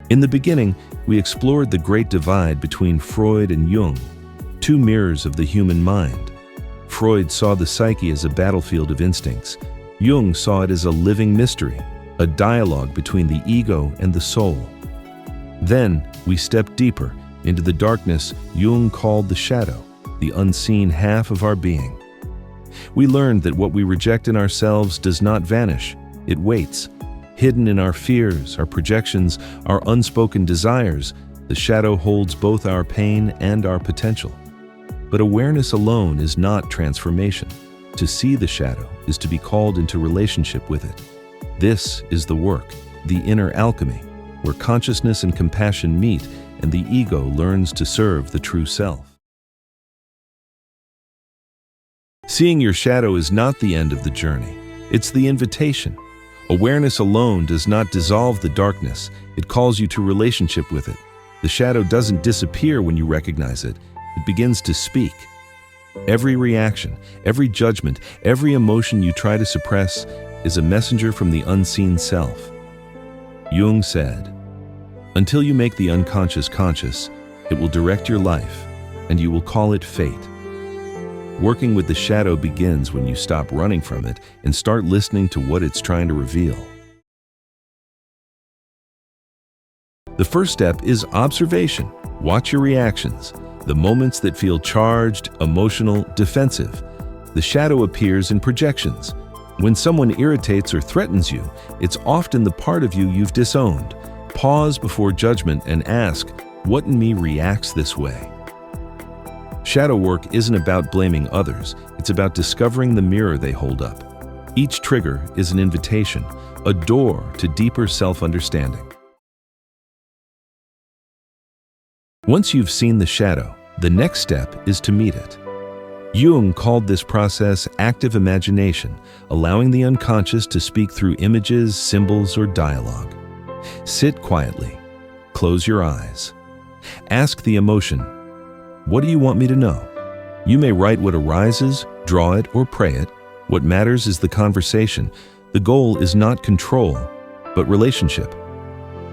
In the beginning, we explored the great divide between Freud and Jung, two mirrors of the human mind. Freud saw the psyche as a battlefield of instincts. Jung saw it as a living mystery, a dialogue between the ego and the soul. Then, we stepped deeper into the darkness Jung called the shadow, the unseen half of our being. We learned that what we reject in ourselves does not vanish, it waits. Hidden in our fears, our projections, our unspoken desires, the shadow holds both our pain and our potential. But awareness alone is not transformation. To see the shadow is to be called into relationship with it. This is the work, the inner alchemy, where consciousness and compassion meet and the ego learns to serve the true self. Seeing your shadow is not the end of the journey. It's the invitation. Awareness alone does not dissolve the darkness. It calls you to relationship with it. The shadow doesn't disappear when you recognize it. It begins to speak. Every reaction, every judgment, every emotion you try to suppress is a messenger from the unseen self. Jung said, "Until you make the unconscious conscious, it will direct your life, and you will call it fate." Working with the shadow begins when you stop running from it and start listening to what it's trying to reveal. The first step is observation. Watch your reactions, the moments that feel charged, emotional, defensive. The shadow appears in projections. When someone irritates or threatens you, it's often the part of you you've disowned. Pause before judgment and ask, what in me reacts this way? Shadow work isn't about blaming others, it's about discovering the mirror they hold up. Each trigger is an invitation, a door to deeper self-understanding. Once you've seen the shadow, the next step is to meet it. Jung called this process active imagination, allowing the unconscious to speak through images, symbols, or dialogue. Sit quietly. Close your eyes. Ask the emotion, "What do you want me to know?" You may write what arises, draw it, or pray it. What matters is the conversation. The goal is not control, but relationship.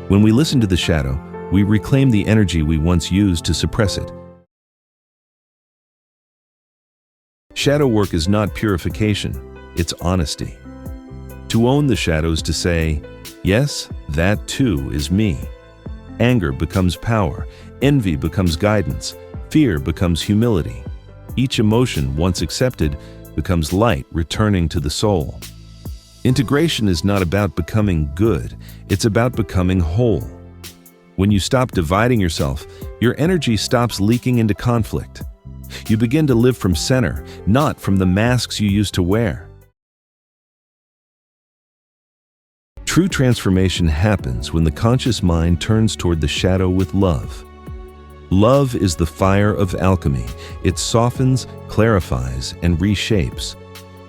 When we listen to the shadow, we reclaim the energy we once used to suppress it. Shadow work is not purification, it's honesty. To own the shadow is to say, yes, that too is me. Anger becomes power, envy becomes guidance, fear becomes humility. Each emotion, once accepted, becomes light returning to the soul. Integration is not about becoming good, it's about becoming whole. When you stop dividing yourself, your energy stops leaking into conflict. You begin to live from center, not from the masks you used to wear. True transformation happens when the conscious mind turns toward the shadow with love. Love is the fire of alchemy. It softens, clarifies, and reshapes.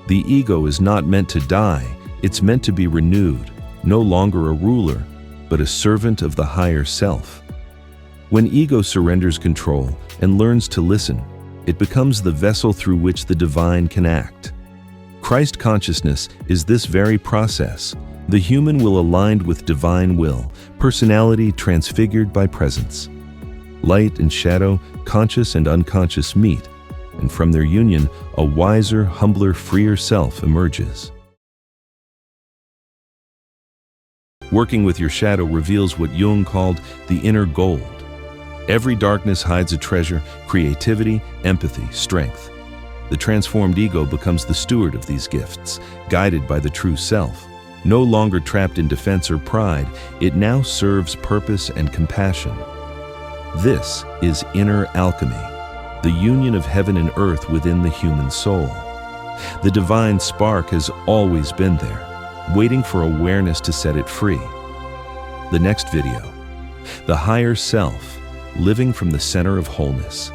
The ego is not meant to die, it's meant to be renewed, no longer a ruler, but a servant of the higher self. When ego surrenders control and learns to listen, it becomes the vessel through which the divine can act. Christ consciousness is this very process. The human will aligned with divine will, personality transfigured by presence. Light and shadow, conscious and unconscious meet, and from their union, a wiser, humbler, freer self emerges. Working with your shadow reveals what Jung called the inner gold. Every darkness hides a treasure, creativity, empathy, strength. The transformed ego becomes the steward of these gifts, guided by the true self. No longer trapped in defense or pride, it now serves purpose and compassion. This is inner alchemy, the union of heaven and earth within the human soul. The divine spark has always been there, waiting for awareness to set it free. The next video, the higher self, living from the center of wholeness.